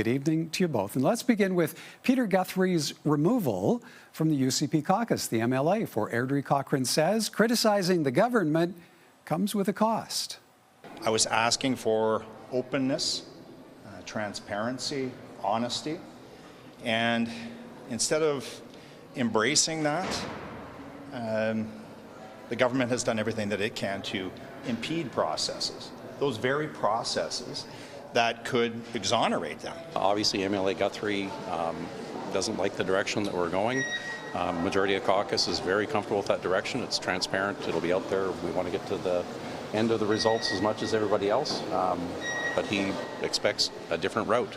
good evening to you both. And let's begin with Peter Guthrie's removal from the UCP caucus. The MLA for Airdrie Cochrane says criticizing the government comes with a cost. I was asking for openness, transparency, honesty, and instead of embracing that, the government has done everything that it can to impede processes, those very processes that could exonerate them. Obviously, MLA Guthrie doesn't like the direction that we're going. Majority of caucus is very comfortable with that direction. It's transparent. It'll be out there. We want to get to the end of the results as much as everybody else, but he expects a different route.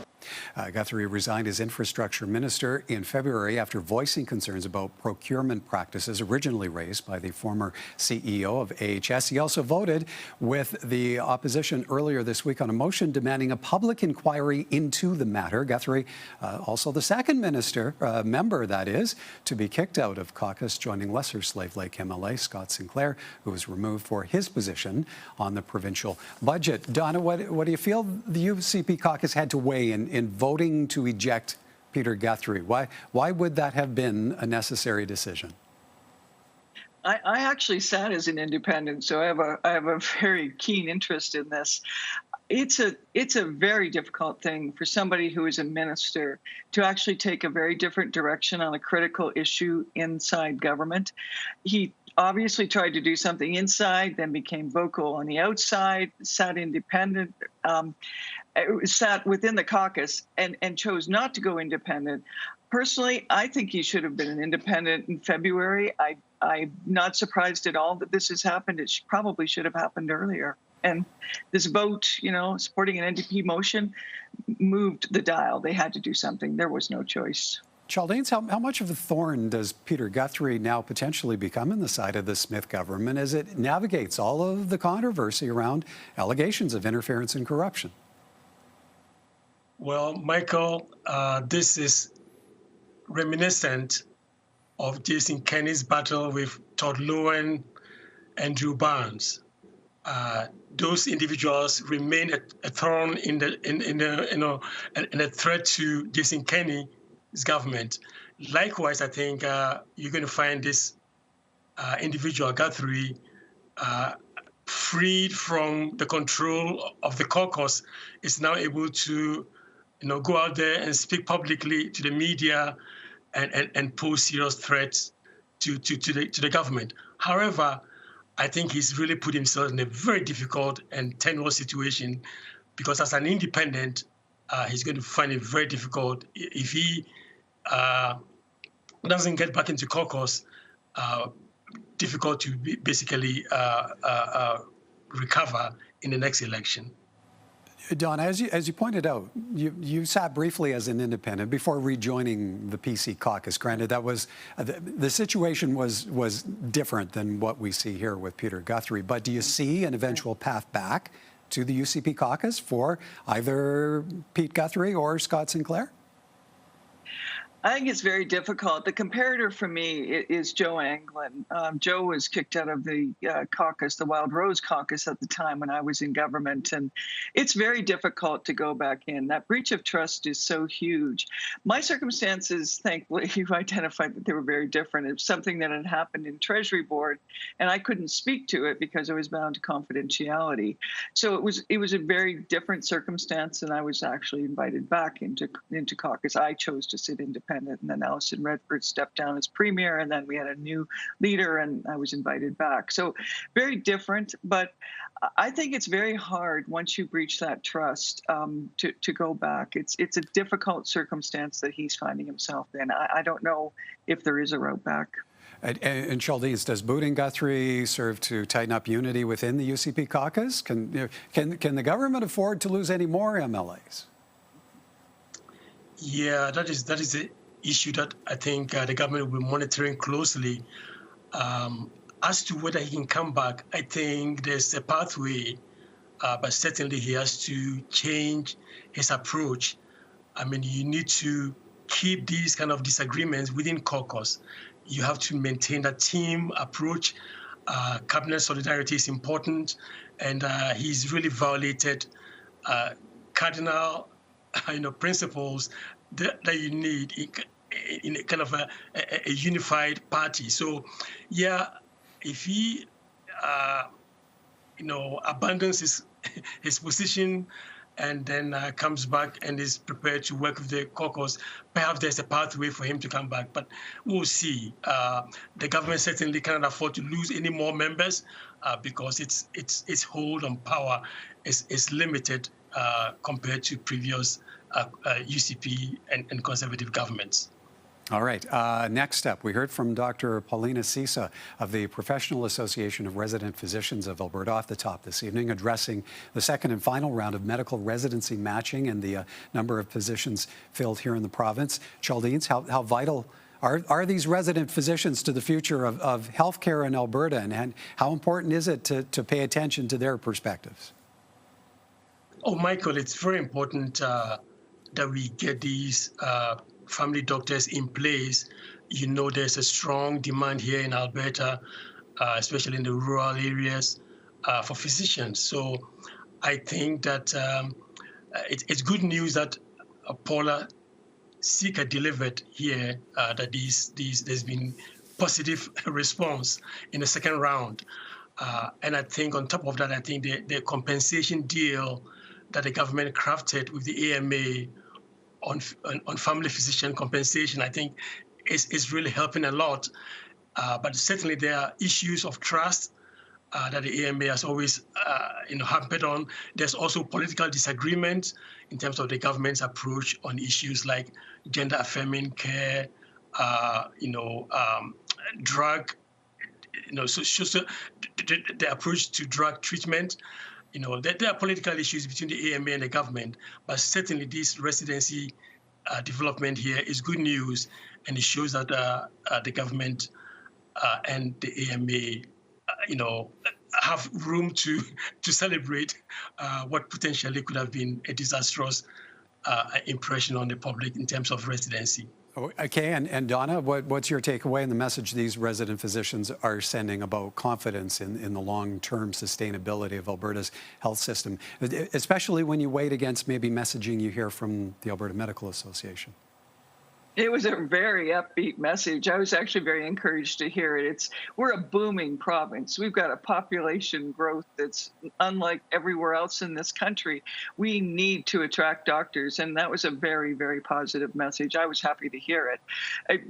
Guthrie resigned as infrastructure minister in February after voicing concerns about procurement practices originally raised by the former CEO of AHS. He also voted with the opposition earlier this week on a motion demanding a public inquiry into the matter. Guthrie, also the second member, that is, to be kicked out of caucus, joining lesser Slave Lake MLA Scott Sinclair, who was removed for his position on the provincial budget. Donna, what do you feel the UCP caucus had to weigh in voting to eject Peter Guthrie? Why would that have been a necessary decision? I actually sat as an independent, so I have a very keen interest in this. It's a very difficult thing for somebody who is a minister to actually take a very different direction on a critical issue inside government. He obviously tried to do something inside, then became vocal on the outside, sat independent, sat within the caucus and chose not to go independent. Personally, I think he should have been an independent in February. I'm not surprised at all that this has happened. It probably should have happened earlier. And this vote, supporting an NDP motion moved the dial. They had to do something. There was no choice. Chaldeans, how much of a thorn does Peter Guthrie now potentially become in the side of the Smith government as it navigates all of the controversy around allegations of interference and corruption? Well, Michael, this is reminiscent of Jason Kenney's battle with Todd Loewen and Drew Barnes. Those individuals remain a thorn in a threat to Jason Kenney's government. Likewise, I think you're going to find this individual, Guthrie, freed from the control of the caucus, is now able to go out there and speak publicly to the media and pose serious threats to the government. However, I think he's really put himself in a very difficult and tenuous situation, because as an independent, he's going to find it very difficult if he doesn't get back into caucus, difficult to basically recover in the next election. Donna, as you pointed out, you sat briefly as an independent before rejoining the PC caucus. Granted, that was the situation was different than what we see here with Peter Guthrie. But do you see an eventual path back to the UCP caucus for either Pete Guthrie or Scott Sinclair? I think it's very difficult. The comparator for me is Joe Anglin. Joe was kicked out of the caucus, the Wild Rose caucus at the time when I was in government, and it's very difficult to go back in. That breach of trust is so huge. My circumstances, thankfully, you identified that they were very different. It was something that had happened in Treasury Board, and I couldn't speak to it because I was bound to confidentiality. So it was a very different circumstance, and I was actually invited back into caucus. I chose to sit independent. And then Alison Redford stepped down as premier, and then we had a new leader, and I was invited back. So very different, but I think it's very hard once you breach that trust to go back. It's a difficult circumstance that he's finding himself in. I don't know if there is a route back. And Chaldeans, does booting Guthrie serve to tighten up unity within the UCP caucus? Can the government afford to lose any more MLAs? Yeah, that is the issue that I think the government will be monitoring closely. As to whether he can come back, I think there's a pathway, but certainly he has to change his approach. I mean, you need to keep these kind of disagreements within caucus. You have to maintain that team approach. Cabinet solidarity is important, and he's really violated cardinal principles that you need in a kind of a unified party. So, yeah, if he, abandons his position and then comes back and is prepared to work with the caucus, perhaps there's a pathway for him to come back. But we'll see. The government certainly cannot afford to lose any more members because its hold on power is limited compared to previous UCP and conservative governments. All right. Next up, we heard from Dr. Paulina Cisa of the Professional Association of Resident Physicians of Alberta off the top this evening, addressing the second and final round of medical residency matching and the number of positions filled here in the province. Chaldeans, how vital are these resident physicians to the future of healthcare in Alberta, and how important is it to pay attention to their perspectives? Oh, Michael, it's very important that we get these family doctors in place. There's a strong demand here in Alberta, especially in the rural areas, for physicians. So I think that it's good news that Paula Sika delivered here, that there's been positive response in the second round. And I think on top of that, I think the compensation deal that the government crafted with the AMA on family physician compensation, I think is really helping a lot. But certainly there are issues of trust that the AMA has always hampered on. There's also political disagreement in terms of the government's approach on issues like gender-affirming care, drug, so the approach to drug treatment. There are political issues between the AMA and the government, but certainly this residency development here is good news, and it shows that the government and the AMA, have room to celebrate what potentially could have been a disastrous impression on the public in terms of residency. Okay, and Donna, what's your takeaway in the message these resident physicians are sending about confidence in the long-term sustainability of Alberta's health system, especially when you weigh it against maybe messaging you hear from the Alberta Medical Association? It was a very upbeat message. I was actually very encouraged to hear it. We're a booming province. We've got a population growth that's unlike everywhere else in this country. We need to attract doctors, and that was a very, very positive message. I was happy to hear it.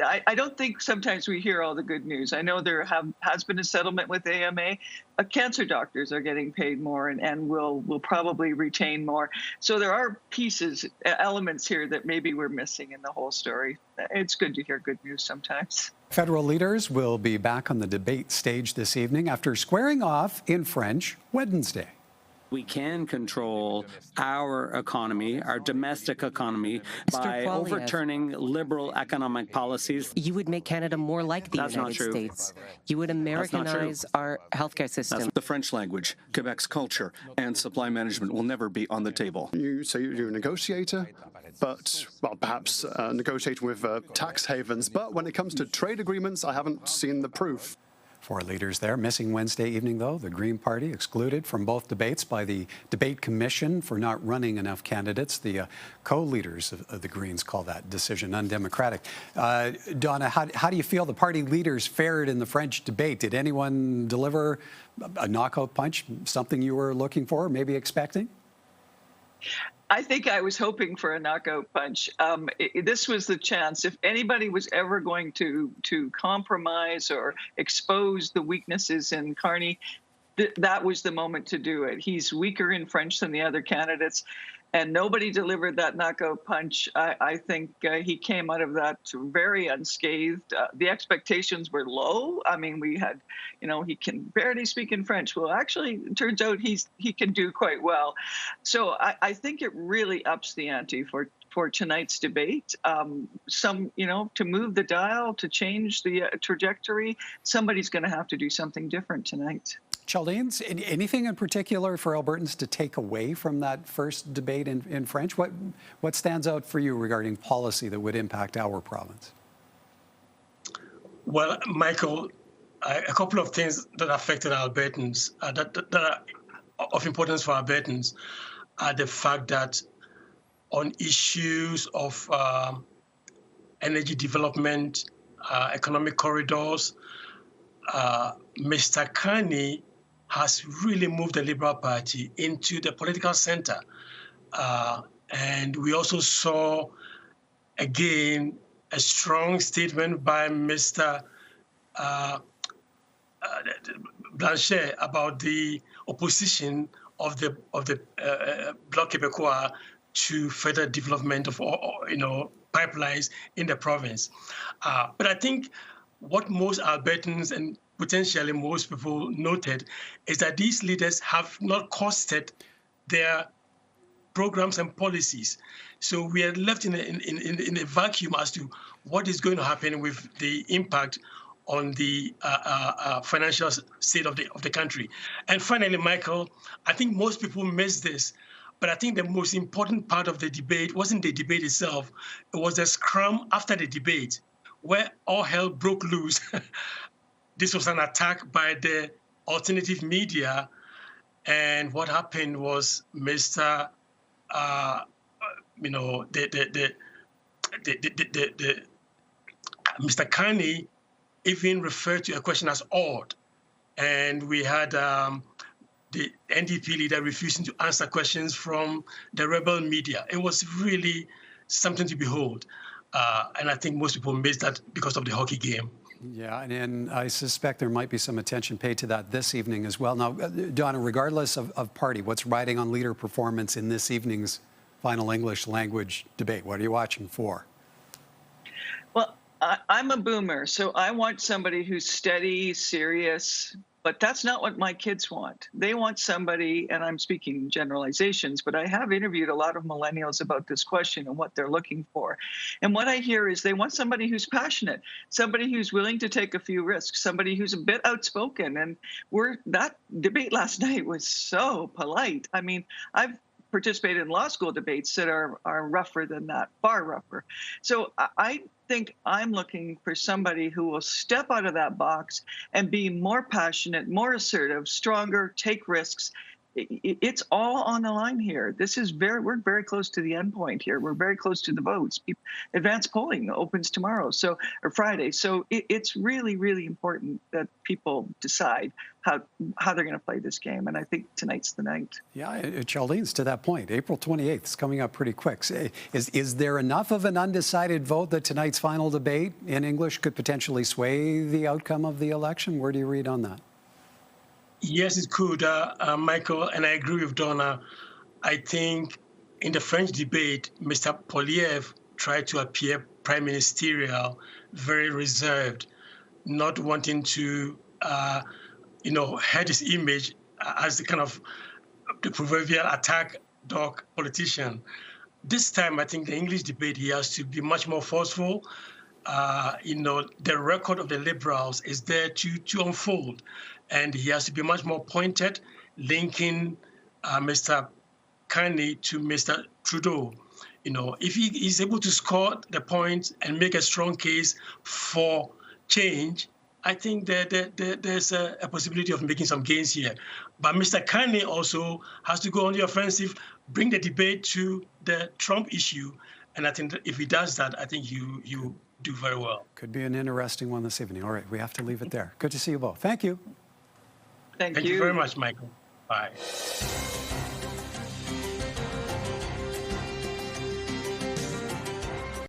I don't think sometimes we hear all the good news. I know there has been a settlement with AMA. Cancer doctors are getting paid more and will probably retain more. So there are elements here that maybe we're missing in the whole story. It's good to hear good news sometimes. Federal leaders will be back on the debate stage this evening after squaring off in French Wednesday. We can control our economy, our domestic economy, by overturning liberal economic policies. You would make Canada more like the United States. You would Americanize our healthcare system. The French language, Quebec's culture, and supply management will never be on the table. You say you're a negotiator, but, perhaps negotiating with tax havens. But when it comes to trade agreements, I haven't seen the proof. Four leaders there. Missing Wednesday evening, though, the Green Party excluded from both debates by the Debate Commission for not running enough candidates. The co-leaders of the Greens call that decision undemocratic. Donna, how do you feel the party leaders fared in the French debate? Did anyone deliver a knockout punch, something you were looking for, maybe expecting? I think I was hoping for a knockout punch. This was the chance. If anybody was ever going to compromise or expose the weaknesses in Carney, that was the moment to do it. He's weaker in French than the other candidates, and nobody delivered that knockout punch. I think he came out of that very unscathed. The expectations were low. I mean, we had, he can barely speak in French. Well, actually, it turns out he can do quite well. So I think it really ups the ante for tonight's debate. To move the dial, to change the trajectory, somebody's going to have to do something different tonight. Chaldeans, anything in particular for Albertans to take away from that first debate in French? What stands out for you regarding policy that would impact our province? Well, Michael, a couple of things that affected Albertans that are of importance for Albertans are the fact that on issues of energy development, economic corridors. Mr. Carney has really moved the Liberal Party into the political center. And we also saw, again, a strong statement by Mr. Blanchet about the opposition of the Bloc Québécois to further development of pipelines in the province. But I think what most Albertans and potentially most people noted is that these leaders have not costed their programs and policies. So we are left in a vacuum as to what is going to happen with the impact on the financial state of the country. And finally, Michael, I think most people miss this, but I think the most important part of the debate wasn't the debate itself. It was the scrum after the debate, where all hell broke loose. This was an attack by the alternative media, and what happened was Mr. Mr. Carney even referred to a question as odd, and we had the NDP leader refusing to answer questions from the rebel media. It was really something to behold, and I think most people missed that because of the hockey game. Yeah, and I suspect there might be some attention paid to that this evening as well. Now, Donna, regardless of party, what's riding on leader performance in this evening's final English language debate? What are you watching for? Well, I'm a boomer, so I want somebody who's steady, serious, but that's not what my kids want. They want somebody, and I'm speaking generalizations, but I have interviewed a lot of millennials about this question and what they're looking for. And what I hear is they want somebody who's passionate, somebody who's willing to take a few risks, somebody who's a bit outspoken. And that debate last night was so polite. I mean, I've participated in law school debates that are rougher than that, far rougher. So I think I'm looking for somebody who will step out of that box and be more passionate, more assertive, stronger, take risks. It's all on the line here. We're very close to the end point here. We're very close to the votes. Advanced polling opens tomorrow, or Friday. So it's really, really important that people decide how they're going to play this game. And I think tonight's the night. Yeah, Chaldeans, to that point, April 28th is coming up pretty quick. Is there enough of an undecided vote that tonight's final debate in English could potentially sway the outcome of the election? Where do you read on that? Yes, it could, Michael, and I agree with Donna. I think in the French debate, Mr. Poilievre tried to appear prime ministerial, very reserved, not wanting to, head his image as the kind of the proverbial attack dog politician. This time, I think the English debate, he has to be much more forceful. The record of the Liberals is there to unfold. And he has to be much more pointed, linking Mr. Carney to Mr. Trudeau. If he is able to score the points and make a strong case for change, I think that there's a possibility of making some gains here. But Mr. Carney also has to go on the offensive, bring the debate to the Trump issue. And I think that if he does that, I think you do very well. Could be an interesting one this evening. All right, we have to leave it there. Good to see you both. Thank you. Thank you. Thank you very much, Michael. Bye.